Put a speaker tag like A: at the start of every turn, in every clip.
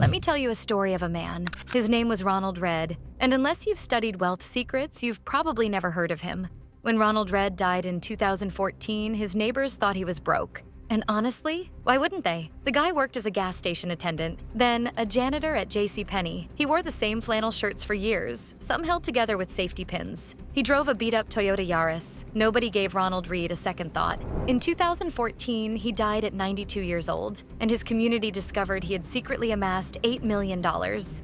A: Let me tell you a story of a man. His name was Ronald Redd, and unless you've studied wealth secrets, you've probably never heard of him. When Ronald Redd died in 2014, his neighbors thought he was broke. And honestly, why wouldn't they? The guy worked as a gas station attendant, then a janitor at JCPenney. He wore the same flannel shirts for years, some held together with safety pins. He drove a beat-up Toyota Yaris. Nobody gave Ronald Redd a second thought. In 2014, he died at 92 years old, and his community discovered he had secretly amassed $8 million.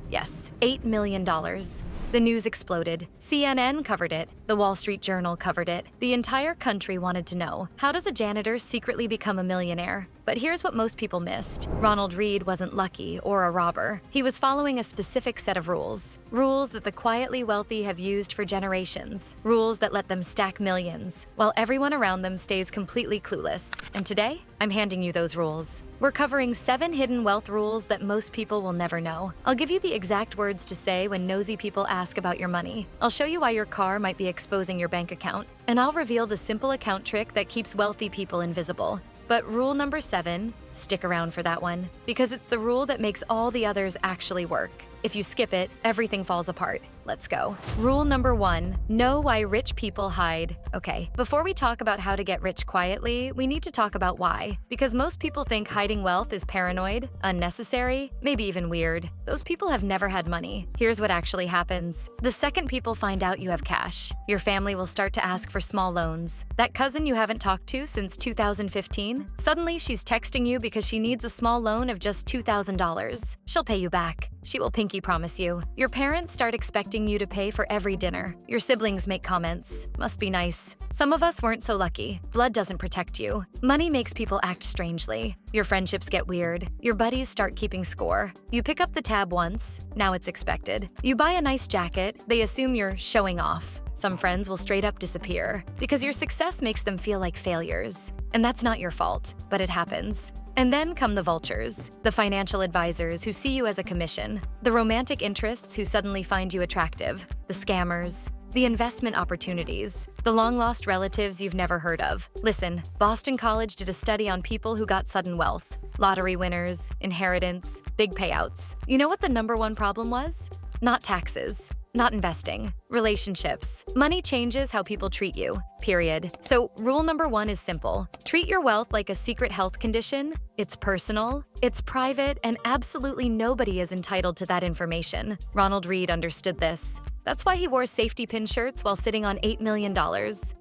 A: Yes, $8 million. The news exploded. CNN covered it. The Wall Street Journal covered it. The entire country wanted to know, how does a janitor secretly become a millionaire? But here's what most people missed. Ronald Redd wasn't lucky or a robber. He was following a specific set of rules. Rules that the quietly wealthy have used for generations. Rules that let them stack millions, while everyone around them stays completely clueless. And today, I'm handing you those rules. We're covering 7 hidden wealth rules that most people will never know. I'll give you the exact words to say when nosy people ask about your money. I'll show you why your car might be exposing your bank account. And I'll reveal the simple account trick that keeps wealthy people invisible. But rule number 7, stick around for that one, because it's the rule that makes all the others actually work. If you skip it, everything falls apart. Let's go. Rule number 1, know why rich people hide. Okay, before we talk about how to get rich quietly, we need to talk about why. Because most people think hiding wealth is paranoid, unnecessary, maybe even weird. Those people have never had money. Here's what actually happens. The second people find out you have cash, your family will start to ask for small loans. That cousin you haven't talked to since 2015, suddenly she's texting you because she needs a small loan of just $2,000. She'll pay you back. She will pinky promise you. Your parents start expecting you to pay for every dinner. Your siblings make comments. Must be nice. Some of us weren't so lucky. Blood doesn't protect you. Money makes people act strangely. Your friendships get weird. Your buddies start keeping score. You pick up the tab once, now it's expected. You buy a nice jacket, they assume you're showing off. Some friends will straight up disappear because your success makes them feel like failures. And that's not your fault, but it happens. And then come the vultures, the financial advisors who see you as a commission, the romantic interests who suddenly find you attractive, the scammers, the investment opportunities, the long-lost relatives you've never heard of. Listen, Boston College did a study on people who got sudden wealth, lottery winners, inheritance, big payouts. You know what the #1 problem was? Not taxes. Not investing, relationships. Money changes how people treat you, period. So rule number 1 is simple. Treat your wealth like a secret health condition. It's personal, it's private, and absolutely nobody is entitled to that information. Ronald Redd understood this. That's why he wore safety pin shirts while sitting on $8 million.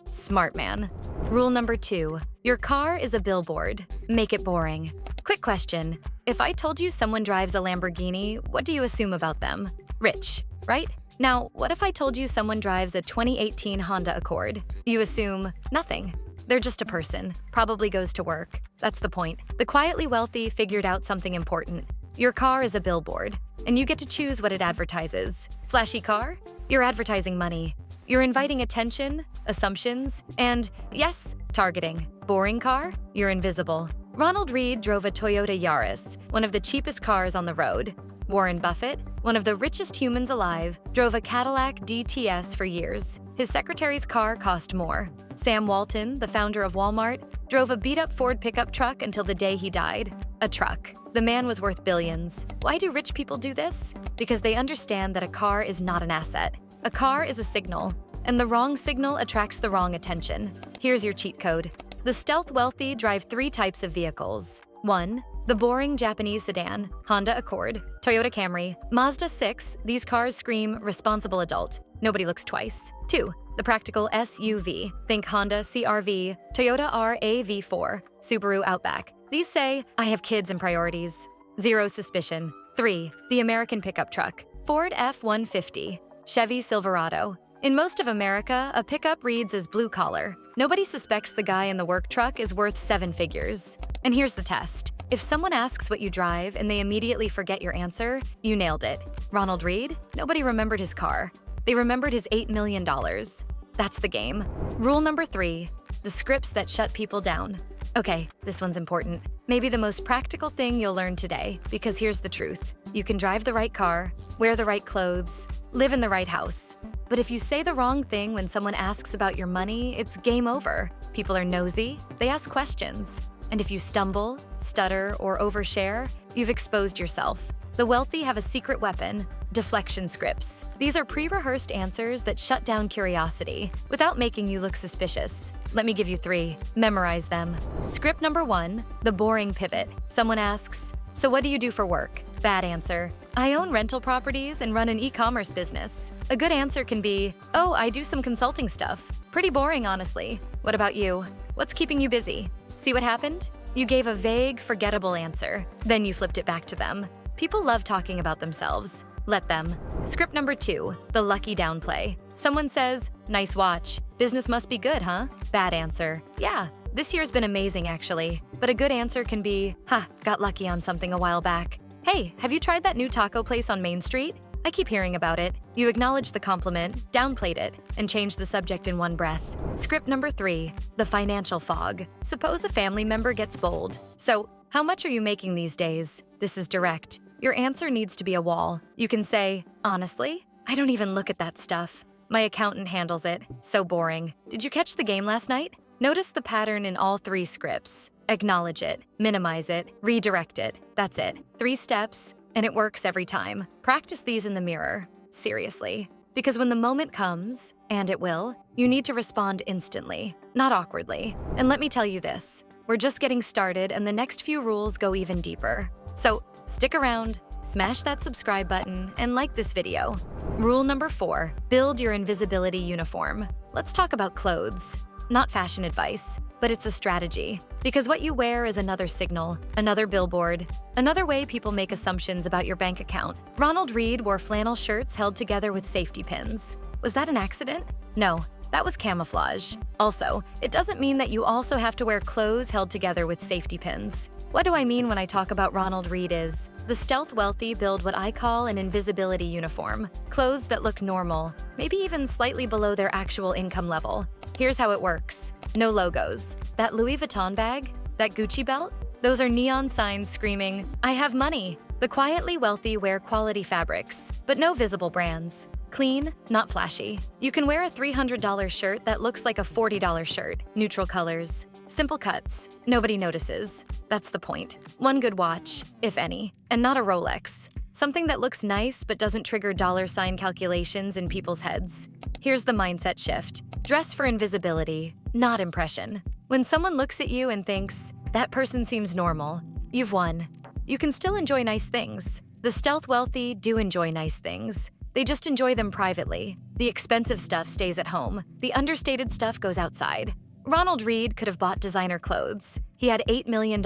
A: Smart man. Rule number 2, your car is a billboard. Make it boring. Quick question. If I told you someone drives a Lamborghini, what do you assume about them? Rich, right? Now, what if I told you someone drives a 2018 Honda Accord? You assume nothing. They're just a person, probably goes to work. That's the point. The quietly wealthy figured out something important. Your car is a billboard, and you get to choose what it advertises. Flashy car? You're advertising money. You're inviting attention, assumptions, and, yes, targeting. Boring car? You're invisible. Ronald Redd drove a Toyota Yaris, one of the cheapest cars on the road. Warren Buffett, one of the richest humans alive, drove a Cadillac DTS for years. His secretary's car cost more. Sam Walton, the founder of Walmart, drove a beat-up Ford pickup truck until the day he died. A truck. The man was worth billions. Why do rich people do this? Because they understand that a car is not an asset. A car is a signal, and the wrong signal attracts the wrong attention. Here's your cheat code. The stealth wealthy drive 3 types of vehicles. 1. The boring Japanese sedan, Honda Accord, Toyota Camry, Mazda 6, these cars scream responsible adult. Nobody looks twice. 2. The practical SUV, think Honda CR-V, Toyota RAV4, Subaru Outback. These say, I have kids and priorities. Zero suspicion. 3. The American pickup truck, Ford F-150, Chevy Silverado. In most of America, a pickup reads as blue collar. Nobody suspects the guy in the work truck is worth 7 figures. And here's the test. If someone asks what you drive and they immediately forget your answer, you nailed it. Ronald Redd? Nobody remembered his car. They remembered his $8 million. That's the game. Rule number 3, the scripts that shut people down. Okay, this one's important. Maybe the most practical thing you'll learn today, because here's the truth. You can drive the right car, wear the right clothes, live in the right house. But if you say the wrong thing when someone asks about your money, it's game over. People are nosy, they ask questions. And if you stumble, stutter, or overshare, you've exposed yourself. The wealthy have a secret weapon: deflection scripts. These are pre-rehearsed answers that shut down curiosity without making you look suspicious. Let me give you 3. Memorize them. Script number 1, the boring pivot. Someone asks, "So what do you do for work?" Bad answer: "I own rental properties and run an e-commerce business." A good answer can be, "Oh, I do some consulting stuff." Pretty boring, honestly. What about you? What's keeping you busy? See what happened? You gave a vague, forgettable answer. Then you flipped it back to them. People love talking about themselves. Let them. Script number 2, the lucky downplay. Someone says, "Nice watch. Business must be good, huh?" Bad answer: "Yeah, this year's been amazing, actually." But a good answer can be, got lucky on something a while back." "Hey, have you tried that new taco place on Main Street? I keep hearing about it." You acknowledged the compliment, downplayed it, and changed the subject in one breath. Script number 3, the financial fog. Suppose a family member gets bold. "So, how much are you making these days?" This is direct. Your answer needs to be a wall. You can say, "Honestly, I don't even look at that stuff. My accountant handles it. So boring." Did you catch the game last night? Notice the pattern in all 3 scripts. Acknowledge it, minimize it, redirect it. That's it. 3 steps, and it works every time. Practice these in the mirror. Seriously. Because when the moment comes, and it will, you need to respond instantly, not awkwardly. And let me tell you this, we're just getting started, and the next few rules go even deeper. So stick around, smash that subscribe button, and like this video. Rule number 4, build your invisibility uniform. Let's talk about clothes. Not fashion advice, but it's a strategy. Because what you wear is another signal, another billboard, another way people make assumptions about your bank account. Ronald Redd wore flannel shirts held together with safety pins. Was that an accident? No, that was camouflage. Also, it doesn't mean that you also have to wear clothes held together with safety pins. What do I mean when I talk about Ronald Redd is, the stealth wealthy build what I call an invisibility uniform. Clothes that look normal, maybe even slightly below their actual income level. Here's how it works. No logos. That Louis Vuitton bag? That Gucci belt? Those are neon signs screaming, "I have money." The quietly wealthy wear quality fabrics, but no visible brands. Clean, not flashy. You can wear a $300 shirt that looks like a $40 shirt. Neutral colors. Simple cuts. Nobody notices. That's the point. One good watch, if any, and not a Rolex. Something that looks nice but doesn't trigger dollar sign calculations in people's heads. Here's the mindset shift. Dress for invisibility, not impression. When someone looks at you and thinks, "That person seems normal," you've won. You can still enjoy nice things. The stealth wealthy do enjoy nice things. They just enjoy them privately. The expensive stuff stays at home. The understated stuff goes outside. Ronald Redd could have bought designer clothes. He had $8 million,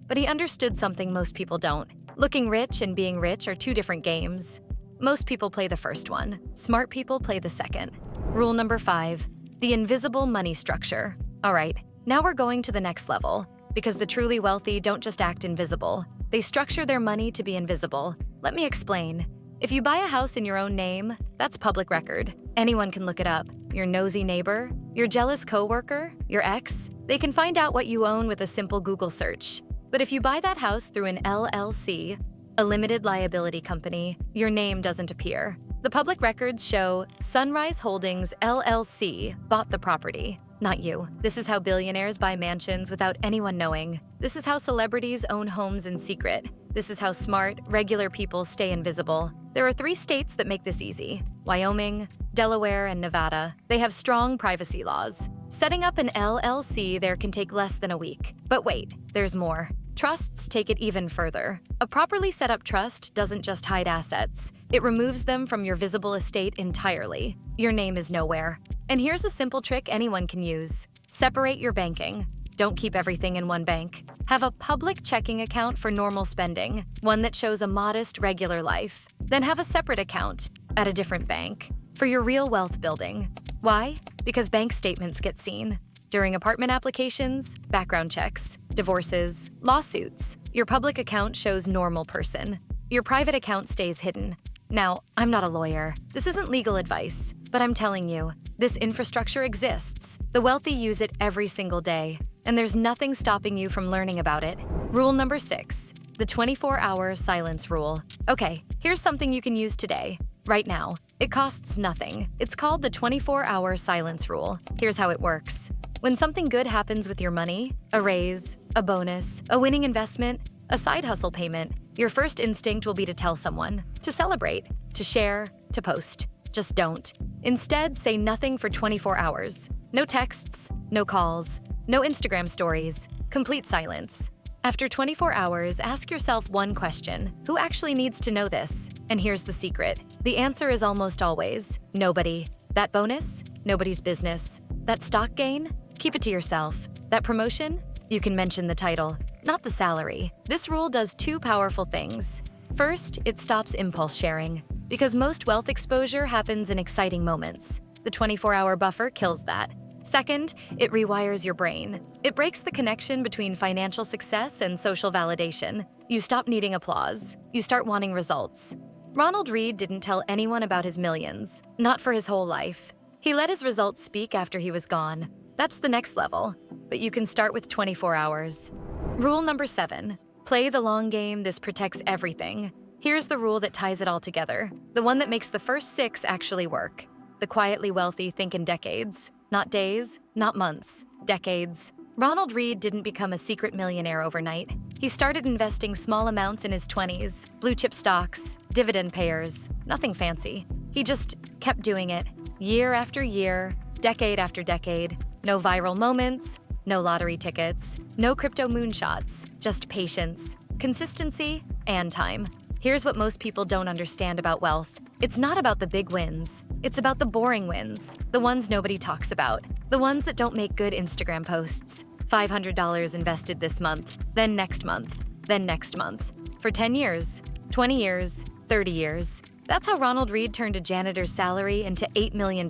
A: but he understood something most people don't. Looking rich and being rich are 2 different games. Most people play the first one. Smart people play the second. Rule number 5, the invisible money structure. All right, now we're going to the next level, because the truly wealthy don't just act invisible. They structure their money to be invisible. Let me explain. If you buy a house in your own name, that's public record. Anyone can look it up. Your nosy neighbor, your jealous coworker, your ex, they can find out what you own with a simple Google search. But if you buy that house through an LLC, a limited liability company, your name doesn't appear. The public records show Sunrise Holdings LLC bought the property, not you. This is how billionaires buy mansions without anyone knowing. This is how celebrities own homes in secret. This is how smart, regular people stay invisible. There are 3 states that make this easy: Wyoming, Delaware, and Nevada. They have strong privacy laws. Setting up an LLC there can take less than a week. But wait, there's more. Trusts take it even further. A properly set up trust doesn't just hide assets. It removes them from your visible estate entirely. Your name is nowhere. And here's a simple trick anyone can use. Separate your banking. Don't keep everything in one bank. Have a public checking account for normal spending, one that shows a modest, regular life. Then have a separate account at a different bank for your real wealth building. Why? Because bank statements get seen. During apartment applications, background checks, divorces, lawsuits, your public account shows normal person. Your private account stays hidden. Now, I'm not a lawyer. This isn't legal advice, but I'm telling you, this infrastructure exists. The wealthy use it every single day, and there's nothing stopping you from learning about it. Rule number 6, the 24-hour silence rule. Okay, here's something you can use today, right now. It costs nothing. It's called the 24-hour silence rule. Here's how it works. When something good happens with your money, a raise, a bonus, a winning investment, a side hustle payment, Your first instinct will be to tell someone, to celebrate, to share, to post. Just don't. Instead, say nothing for 24 hours. No texts, no calls, no Instagram stories, complete silence. After 24 hours, ask yourself one question. Who actually needs to know this? And here's the secret. The answer is almost always nobody. That bonus? Nobody's business. That stock gain? Keep it to yourself. That promotion? You can mention the title, not the salary. This rule does two powerful things. First, it stops impulse sharing, because most wealth exposure happens in exciting moments. The 24-hour buffer kills that. Second, it rewires your brain. It breaks the connection between financial success and social validation. You stop needing applause. You start wanting results. Ronald Redd didn't tell anyone about his millions, not for his whole life. He let his results speak after he was gone. That's the next level, but you can start with 24 hours. Rule number 7, play the long game. This protects everything. Here's the rule that ties it all together, the one that makes the first 6 actually work. The quietly wealthy think in decades, not days, not months, decades. Ronald Redd didn't become a secret millionaire overnight. He started investing small amounts in his 20s, blue-chip stocks, dividend payers, nothing fancy. He just kept doing it, year after year, decade after decade. No viral moments, no lottery tickets, no crypto moonshots, just patience, consistency, and time. Here's what most people don't understand about wealth. It's not about the big wins. It's about the boring wins, the ones nobody talks about, the ones that don't make good Instagram posts. $500 invested this month, then next month, then next month. For 10 years, 20 years, 30 years. That's how Ronald Redd turned a janitor's salary into $8 million.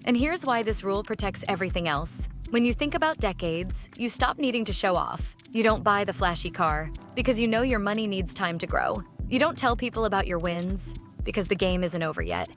A: And here's why this rule protects everything else. When you think about decades, you stop needing to show off. You don't buy the flashy car because you know your money needs time to grow. You don't tell people about your wins because the game isn't over yet.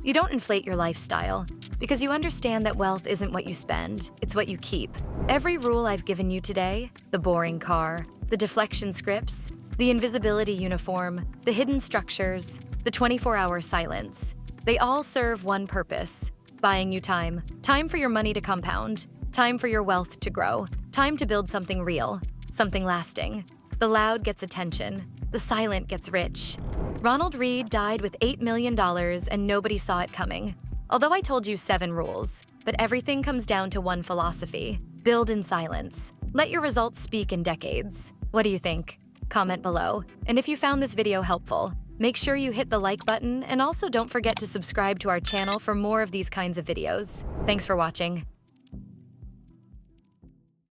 A: You don't inflate your lifestyle because you understand that wealth isn't what you spend, it's what you keep. Every rule I've given you today, the boring car, the deflection scripts, the invisibility uniform, the hidden structures, the 24-hour silence, they all serve one purpose: buying you time. Time for your money to compound. Time for your wealth to grow. Time to build something real, something lasting. The loud gets attention. The silent gets rich. Ronald Redd died with $8 million and nobody saw it coming. Although I told you 7 rules, but everything comes down to one philosophy: build in silence. Let your results speak in decades. What do you think? Comment below. And if you found this video helpful, make sure you hit the like button and also don't forget to subscribe to our channel for more of these kinds of videos. Thanks for watching.